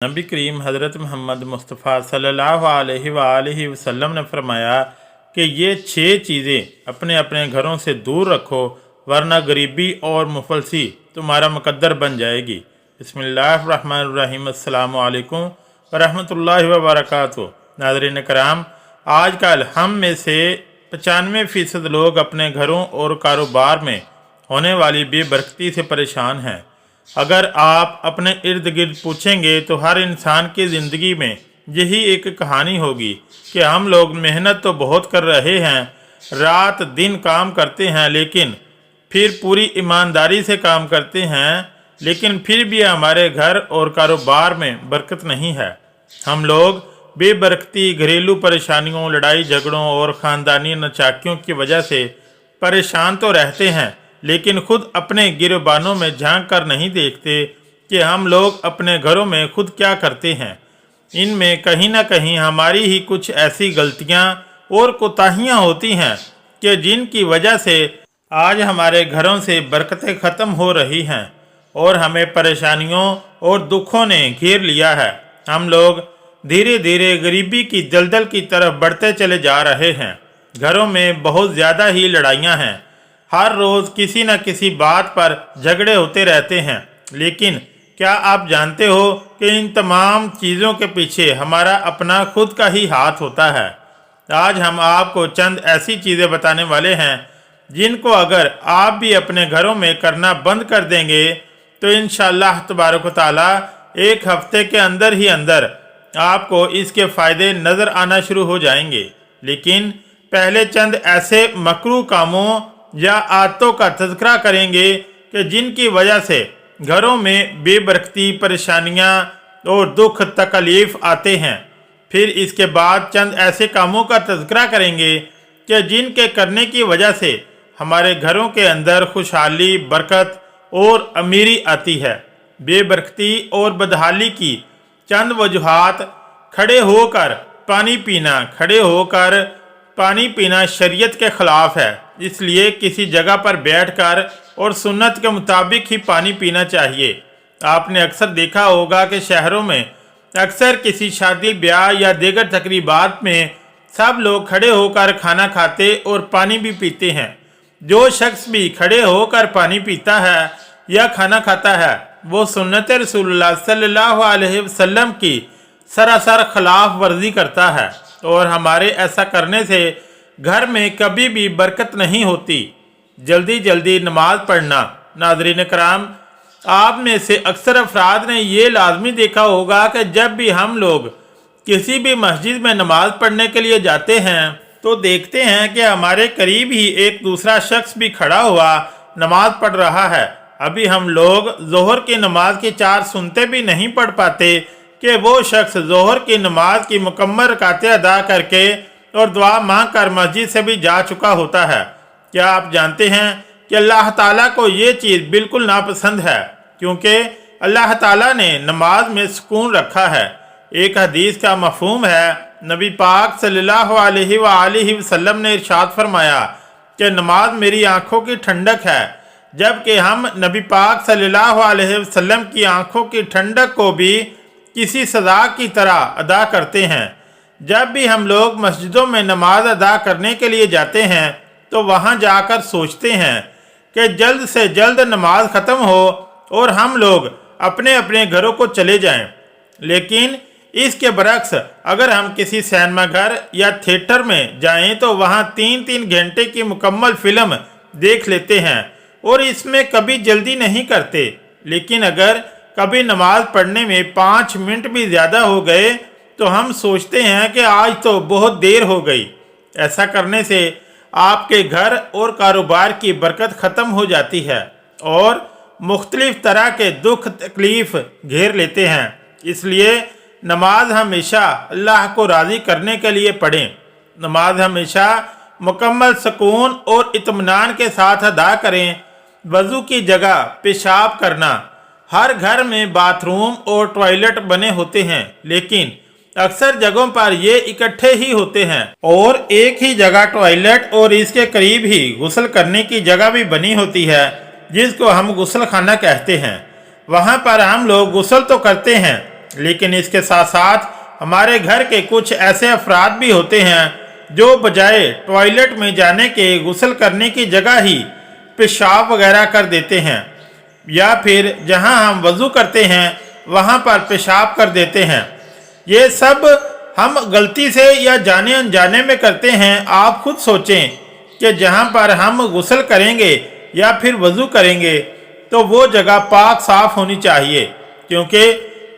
नबी करीम हज़रत मोहम्मद मुस्तफ़ा सल्लल्लाहु अलैहि वसल्लम ने फरमाया कि ये 6 चीज़ें अपने अपने घरों से दूर रखो, वरना गरीबी और मुफलसी तुम्हारा मुकद्दर बन जाएगी। बिस्मिल्लाहिर्रहमानिर्रहीम। अस्सलामु अलैकुम वरहमतुल्लाहि वबरकातुहू। नाज़रीन कराम, आजकल हम में से 95% लोग अपने घरों और कारोबार में होने वाली बेबरकती से परेशान हैं। अगर आप अपने इर्द गिर्द पूछेंगे तो हर इंसान की ज़िंदगी में यही एक कहानी होगी कि हम लोग मेहनत तो बहुत कर रहे हैं, रात दिन काम करते हैं, लेकिन फिर पूरी ईमानदारी से काम करते हैं, लेकिन फिर भी हमारे घर और कारोबार में बरकत नहीं है। हम लोग बेबरकती, घरेलू परेशानियों, लड़ाई झगड़ों और ख़ानदानी नचाकियों की वजह से परेशान तो रहते हैं, लेकिन खुद अपने गिरबानों में झांक कर नहीं देखते कि हम लोग अपने घरों में खुद क्या करते हैं। इनमें कहीं ना कहीं हमारी ही कुछ ऐसी गलतियां और कोताहियां होती हैं कि जिनकी वजह से आज हमारे घरों से बरकतें ख़त्म हो रही हैं और हमें परेशानियों और दुखों ने घेर लिया है। हम लोग धीरे धीरे गरीबी की दलदल की तरफ बढ़ते चले जा रहे हैं। घरों में बहुत ज़्यादा ही लड़ाइयाँ हैं, हर रोज़ किसी न किसी बात पर झगड़े होते रहते हैं। लेकिन क्या आप जानते हो कि इन तमाम चीज़ों के पीछे हमारा अपना खुद का ही हाथ होता है। आज हम आपको चंद ऐसी चीज़ें बताने वाले हैं जिनको अगर आप भी अपने घरों में करना बंद कर देंगे तो इंशाअल्लाह तबारक व तआला एक हफ्ते के अंदर ही अंदर आपको इसके फ़ायदे नज़र आना शुरू हो जाएंगे। लेकिन पहले चंद ऐसे मकरूह कामों या आदतों का तज़किरा करेंगे कि जिनकी वजह से घरों में बेबरकती, परेशानियां और दुख तकलीफ़ आते हैं। फिर इसके बाद चंद ऐसे कामों का तज़किरा करेंगे कि जिनके करने की वजह से हमारे घरों के अंदर खुशहाली, बरकत और अमीरी आती है। बेबरकती और बदहाली की चंद वजूहात: खड़े होकर पानी पीना शरीयत के ख़िलाफ़ है, इसलिए किसी जगह पर बैठकर और सुन्नत के मुताबिक ही पानी पीना चाहिए। आपने अक्सर देखा होगा कि शहरों में अक्सर किसी शादी, ब्याह या दीगर तकरीबात में सब लोग खड़े होकर खाना खाते और पानी भी पीते हैं। जो शख्स भी खड़े होकर पानी पीता है या खाना खाता है वो सुन्नत रसूलुल्लाह सल्लल्लाहु अलैहि वसल्लम की सरासर खिलाफ वर्जी करता है और हमारे ऐसा करने से घर में कभी भी बरकत नहीं होती। जल्दी जल्दी नमाज पढ़ना। नाज़रीन कराम, आप में से अक्सर अफराद ने ये लाजमी देखा होगा कि जब भी हम लोग किसी भी मस्जिद में नमाज पढ़ने के लिए जाते हैं तो देखते हैं कि हमारे करीब ही एक दूसरा शख्स भी खड़ा हुआ नमाज पढ़ रहा है। अभी हम लोग ज़ोहर की नमाज की 4 सुन्नतें भी नहीं पढ़ पाते कि वो शख्स ज़ोहर की नमाज की मुकम्मल रकातें अदा करके और दुआ मांग कर मस्जिद से भी जा चुका होता है। क्या आप जानते हैं कि अल्लाह ताला को ये चीज़ बिल्कुल नापसंद है, क्योंकि अल्लाह ताला ने नमाज में सुकून रखा है। एक हदीस का मफहूम है, नबी पाक सल्लल्लाहु अलैहि वसल्लम ने इरशाद फरमाया कि नमाज मेरी आँखों की ठंडक है, जबकि हम नबी पाक सल्लल्लाहु अलैहि वसल्लम की आँखों की ठंडक को भी किसी सज़ा की तरह अदा करते हैं। जब भी हम लोग मस्जिदों में नमाज अदा करने के लिए जाते हैं तो वहां जाकर सोचते हैं कि जल्द से जल्द नमाज ख़त्म हो और हम लोग अपने अपने घरों को चले जाएं। लेकिन इसके बरक्स अगर हम किसी सिनेमा घर या थिएटर में जाएं तो वहां 3-3 घंटे की मुकम्मल फ़िल्म देख लेते हैं और इसमें कभी जल्दी नहीं करते। लेकिन अगर कभी नमाज पढ़ने में 5 मिनट भी ज़्यादा हो गए तो हम सोचते हैं कि आज तो बहुत देर हो गई। ऐसा करने से आपके घर और कारोबार की बरकत ख़त्म हो जाती है और मुख्तलिफ तरह के दुख तकलीफ़ घेर लेते हैं। इसलिए नमाज हमेशा अल्लाह को राज़ी करने के लिए पढ़ें। नमाज हमेशा मुकम्मल सुकून और इत्मीनान के साथ अदा करें। वज़ू की जगह पेशाब करना। हर घर में बाथरूम और टॉयलेट बने होते हैं, लेकिन अक्सर जगहों पर ये इकट्ठे ही होते हैं और एक ही जगह टॉयलेट और इसके करीब ही गुस्ल करने की जगह भी बनी होती है, जिसको हम गुस्ल खाना कहते हैं। वहाँ पर हम लोग गुस्ल तो करते हैं, लेकिन इसके साथ साथ हमारे घर के कुछ ऐसे अफराद भी होते हैं जो बजाय टॉयलेट में जाने के गुस्ल करने की जगह ही पेशाब वगैरह कर देते हैं, या फिर जहां हम वज़ू करते हैं वहां पर पेशाब कर देते हैं। ये सब हम गलती से या जाने अनजाने में करते हैं। आप खुद सोचें कि जहां पर हम गुस्ल करेंगे या फिर वज़ू करेंगे तो वो जगह पाक साफ होनी चाहिए, क्योंकि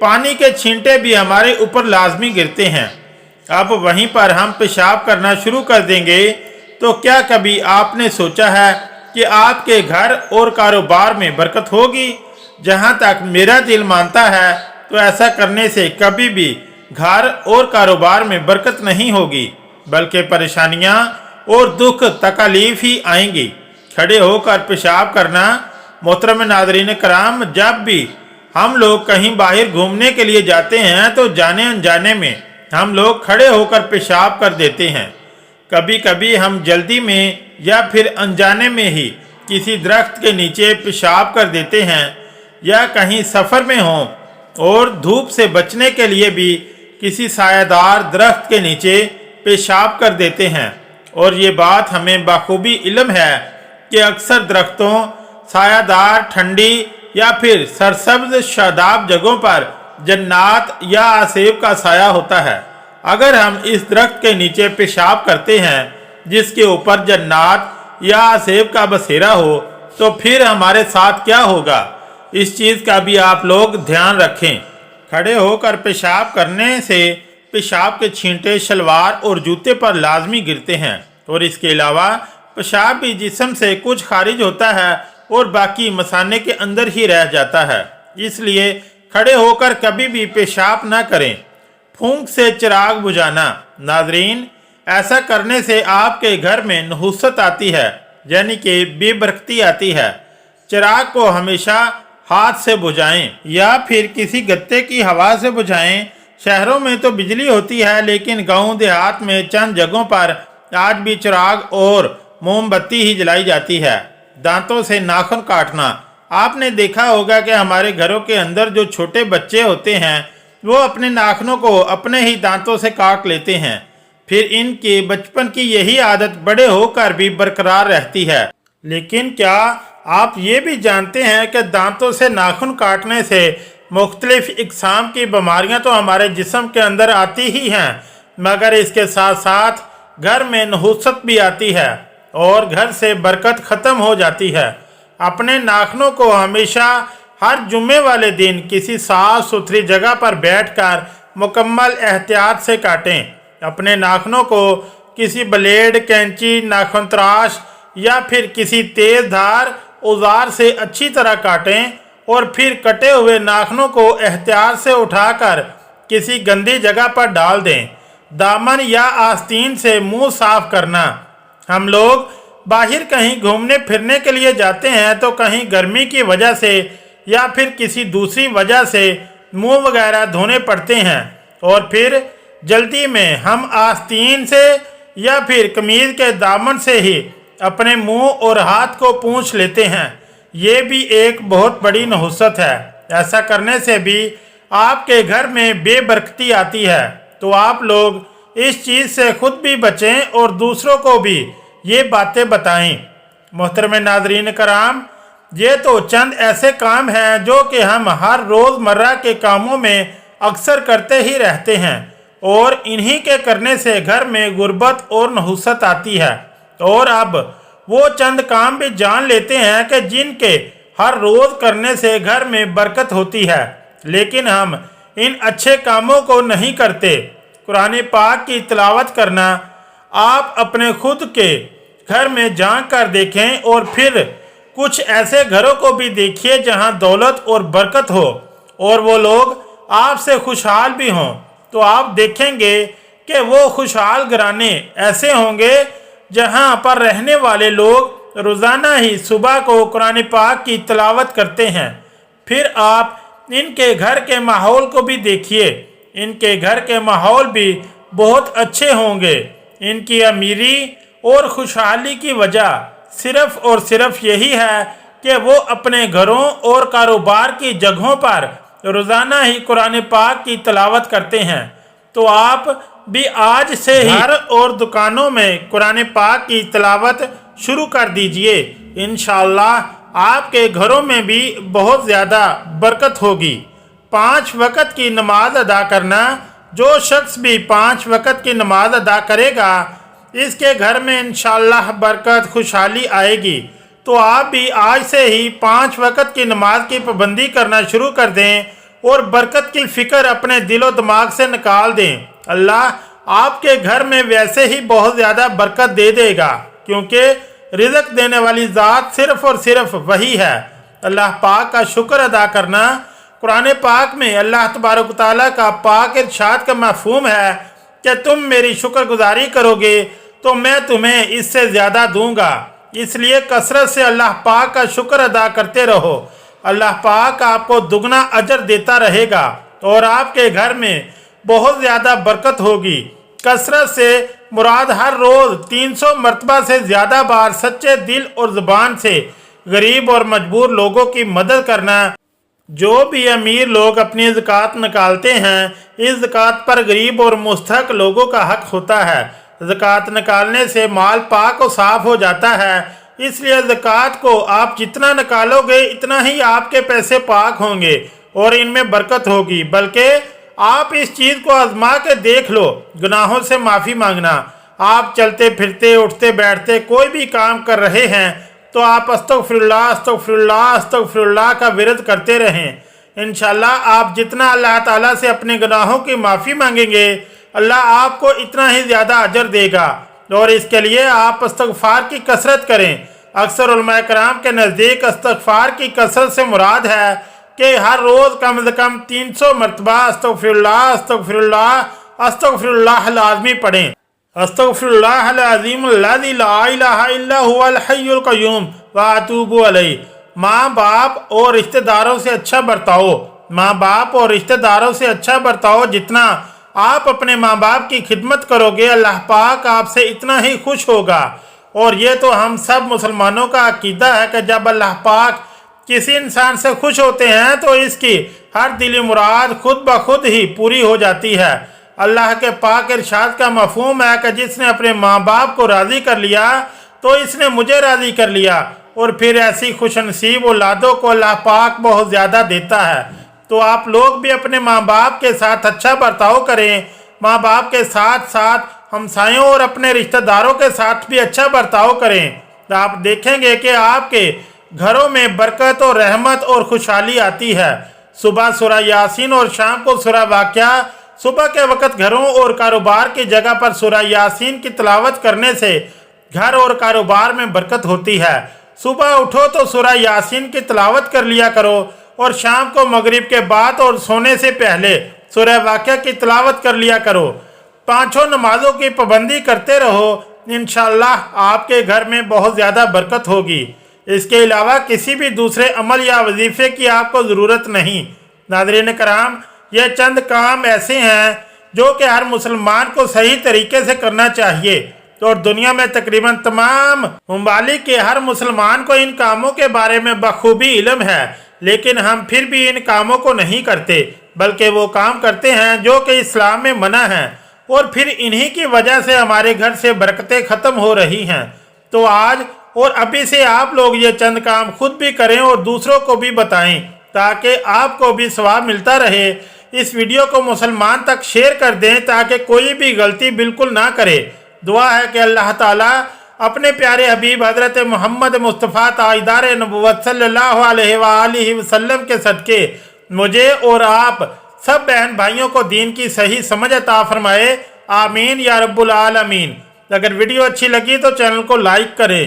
पानी के छींटे भी हमारे ऊपर लाजमी गिरते हैं। अब वहीं पर हम पेशाब करना शुरू कर देंगे तो क्या कभी आपने सोचा है कि आपके घर और कारोबार में बरकत होगी? जहां तक मेरा दिल मानता है तो ऐसा करने से कभी भी घर और कारोबार में बरकत नहीं होगी, बल्कि परेशानियां और दुख तकलीफ ही आएंगी। खड़े होकर पेशाब करना, मोहतरम नाज़रीन कराम, जब भी हम लोग कहीं बाहर घूमने के लिए जाते हैं तो जाने अनजाने में हम लोग खड़े होकर पेशाब कर देते हैं। कभी कभी हम जल्दी में या फिर अनजाने में ही किसी दरख्त के नीचे पेशाब कर देते हैं, या कहीं सफ़र में हों और धूप से बचने के लिए भी किसी सायादार दरख्त के नीचे पेशाब कर देते हैं। और ये बात हमें बाखूबी इल्म है कि अक्सर दरख्तों, सायादार, ठंडी या फिर सरसब्ज शादाब जगहों पर जन्नात या आसेब का साया होता है। अगर हम इस दरख्त के नीचे पेशाब करते हैं जिसके ऊपर जन्नात या आसेब का बसेरा हो, तो फिर हमारे साथ क्या होगा, इस चीज़ का भी आप लोग ध्यान रखें। खड़े होकर पेशाब करने से पेशाब के छींटे शलवार और जूते पर लाजमी गिरते हैं, और इसके अलावा पेशाब भी जिस्म से कुछ खारिज होता है और बाकी मसाने के अंदर ही रह जाता है। इसलिए खड़े होकर कभी भी पेशाब ना करें। फूंक से चिराग बुझाना, नाजरीन, ऐसा करने से आपके घर में नहुसत आती है, यानी कि बेबरकती आती है। चिराग को हमेशा हाथ से बुझाएं या फिर किसी गत्ते की हवा से बुझाएं। शहरों में तो बिजली होती है, लेकिन गांव देहात में चंद जगहों पर आज भी चिराग और मोमबत्ती ही जलाई जाती है। दांतों से नाखून काटना, आपने देखा होगा कि हमारे घरों के अंदर जो छोटे बच्चे होते हैं वो अपने नाखूनों को अपने ही दांतों से काट लेते हैं। फिर इनके बचपन की यही आदत बड़े होकर भी बरकरार रहती है। लेकिन क्या आप ये भी जानते हैं कि दांतों से नाखून काटने से मुख्तलिफ इकसाम की बीमारियां तो हमारे जिस्म के अंदर आती ही हैं, मगर इसके साथ साथ घर में नहुसत भी आती है और घर से बरकत ख़त्म हो जाती है। अपने नाखूनों को हमेशा हर जुम्मे वाले दिन किसी साफ सुथरी जगह पर बैठकर मुकम्मल एहतियात से काटें। अपने नाखूनों को किसी ब्लेड, कैंची, नाखून तराश या फिर किसी तेज़ धार औजार से अच्छी तरह काटें, और फिर कटे हुए नाखूनों को एहतियात से उठाकर किसी गंदी जगह पर डाल दें। दामन या आस्तीन से मुंह साफ करना, हम लोग बाहर कहीं घूमने फिरने के लिए जाते हैं तो कहीं गर्मी की वजह से या फिर किसी दूसरी वजह से मुंह वगैरह धोने पड़ते हैं, और फिर जल्दी में हम आस्तीन से या फिर कमीज के दामन से ही अपने मुंह और हाथ को पोंछ लेते हैं। ये भी एक बहुत बड़ी नहुसत है। ऐसा करने से भी आपके घर में बेबरकती आती है। तो आप लोग इस चीज़ से खुद भी बचें और दूसरों को भी ये बातें बताएं। मोहतरम नाज़रीन कराम, ये तो चंद ऐसे काम हैं जो कि हम हर रोज़मर्रा के कामों में अक्सर करते ही रहते हैं, और इन्हीं के करने से घर में गुर्बत और नहुसत आती है। और अब वो चंद काम भी जान लेते हैं कि जिनके हर रोज़ करने से घर में बरकत होती है, लेकिन हम इन अच्छे कामों को नहीं करते। कुरान पाक की तिलावत करना, आप अपने खुद के घर में झांक कर देखें और फिर कुछ ऐसे घरों को भी देखिए जहां दौलत और बरकत हो और वो लोग आपसे खुशहाल भी हों, तो आप देखेंगे कि वो खुशहाल घराने ऐसे होंगे जहां पर रहने वाले लोग रोज़ाना ही सुबह को कुरान पाक की तिलावत करते हैं। फिर आप इनके घर के माहौल को भी देखिए, इनके घर के माहौल भी बहुत अच्छे होंगे। इनकी अमीरी और खुशहाली की वजह सिर्फ और सिर्फ यही है कि वो अपने घरों और कारोबार की जगहों पर रोज़ाना ही कुरान पाक की तिलावत करते हैं, तो आप भी आज से ही घर और दुकानों में कुरान पाक की तिलावत शुरू कर दीजिए। इंशाअल्लाह आपके घरों में भी बहुत ज़्यादा बरकत होगी। 5 वक़्त की नमाज अदा करना, जो शख्स भी 5 वक़्त की नमाज अदा करेगा इसके घर में इंशाअल्लाह बरकत खुशहाली आएगी। तो आप भी आज से ही 5 वक़्त की नमाज की पाबंदी करना शुरू कर दें और बरकत की फ़िक्र अपने दिलो दिमाग से निकाल दें। अल्लाह आपके घर में वैसे ही बहुत ज़्यादा बरकत दे देगा, क्योंकि रिज़्क़ देने वाली ज़ात सिर्फ़ और सिर्फ वही है। अल्लाह पाक का शुक्र अदा करना, कुरान पाक में अल्लाह तबारक तआला का पाक इरशाद का मफ़हूम है कि तुम मेरी शुक्रगुजारी करोगे तो मैं तुम्हें इससे ज़्यादा दूंगा। इसलिए कसरत से अल्लाह पाक का शुक्र अदा करते रहो। अल्लाह पाक आपको दुगना अजर देता रहेगा और आपके घर में बहुत ज़्यादा बरकत होगी। कसरत से मुराद हर रोज़ 300 मरतबा से ज़्यादा बार सच्चे दिल और ज़ुबान से गरीब और मजबूर लोगों की मदद करना। जो भी अमीर लोग अपनी ज़कात निकालते हैं, इस ज़कात पर गरीब और मुस्तहक़ लोगों का हक होता है। ज़कात निकालने से माल पाक और साफ़ हो जाता है, इसलिए ज़कात को आप जितना निकालोगे इतना ही आपके पैसे पाक होंगे और इनमें बरकत होगी। बल्कि आप इस चीज़ को आजमा के देख लो, गुनाहों से माफ़ी मांगना। आप चलते फिरते उठते बैठते कोई भी काम कर रहे हैं तो आप अस्तगफिरुल्लाह अस्तगफिरुल्लाह अस्तगफिरुल्लाह का विरद करते रहें। इंशाअल्लाह आप जितना अल्लाह ताला से अपने गुनाहों की माफ़ी मांगेंगे, अल्लाह आपको इतना ही ज़्यादा अजर देगा। और इसके लिए आप इस्तग़फ़ार की कसरत करें। अक्सर उलमा कराम के नज़दीक इस्तग़फ़ार की कसरत से मुराद है कि हर रोज़ कम से कम 300 मरतबा अस्तग़फ़िरुल्लाह अस्तग़फ़िरुल्लाह अस्तग़फ़िरुल्लाह लाज़मी पढ़ें। अस्तग़फ़िरुल्लाहल अज़ीमुल्लज़ी ला इलाहा इल्ला हुवल हय्युल क़य्यूम व अतूबु अलैहि। माँ बाप और रिश्तेदारों से अच्छा बर्ताओ। माँ बाप और रिश्तेदारों से अच्छा बर्ताओ। जितना आप अपने माँ बाप की खिदमत करोगे, अल्लाह पाक आपसे इतना ही खुश होगा। और ये तो हम सब मुसलमानों का अकीदा है कि जब अल्लाह पाक किसी इंसान से खुश होते हैं तो इसकी हर दिली मुराद खुद ब खुद ही पूरी हो जाती है। अल्लाह के पाक इरशाद का मफ़हूम है कि जिसने अपने माँ बाप को राज़ी कर लिया तो इसने मुझे राज़ी कर लिया। और फिर ऐसी खुशनसीब औलादों को अल्लाह पाक बहुत ज़्यादा देता है। तो आप लोग भी अपने माँ बाप के साथ अच्छा बर्ताव करें। माँ बाप के साथ साथ हमसायों और अपने रिश्तेदारों के साथ भी अच्छा बर्ताव करें, तो आप देखेंगे कि आपके घरों में बरकत और रहमत और खुशहाली आती है। सुबह सूरह यासीन और शाम को सूरह वाक़िया। सुबह के वक़्त घरों और कारोबार की जगह पर सूरह यासीन की तिलावत करने से घर और कारोबार में बरकत होती है। सुबह उठो तो सूरह यासीन की तिलावत कर लिया करो और शाम को मगरिब के बाद और सोने से पहले सूरह वाक़िया की तिलावत कर लिया करो। 5 नमाजों की पाबंदी करते रहो, इंशाअल्लाह आपके घर में बहुत ज़्यादा बरकत होगी। इसके अलावा किसी भी दूसरे अमल या वजीफ़े की आपको ज़रूरत नहीं। नाज़रीन कराम, ये चंद काम ऐसे हैं जो कि हर मुसलमान को सही तरीके से करना चाहिए। और दुनिया में तकरीबन तमाम ममालिक के हर मुसलमान को इन कामों के बारे में बखूबी इल्म है, लेकिन हम फिर भी इन कामों को नहीं करते, बल्कि वो काम करते हैं जो कि इस्लाम में मना है। और फिर इन्हीं की वजह से हमारे घर से बरकतें ख़त्म हो रही हैं। तो आज और अभी से आप लोग ये चंद काम खुद भी करें और दूसरों को भी बताएं, ताकि आपको भी सवाब मिलता रहे। इस वीडियो को मुसलमान तक शेयर कर दें ताकि कोई भी गलती बिल्कुल ना करे। दुआ है कि अल्लाह ताला अपने प्यारे हबीब हज़रत मोहम्मद मुस्तफ़ा ताजदार नबुव्वत सल्लल्लाहु अलैहि वसल्लम के सदक़े मुझे और आप सब बहन भाइयों को दीन की सही समझ अता फरमाए। आमीन या रब्बुल आलमीन। अगर वीडियो अच्छी लगी तो चैनल को लाइक करें।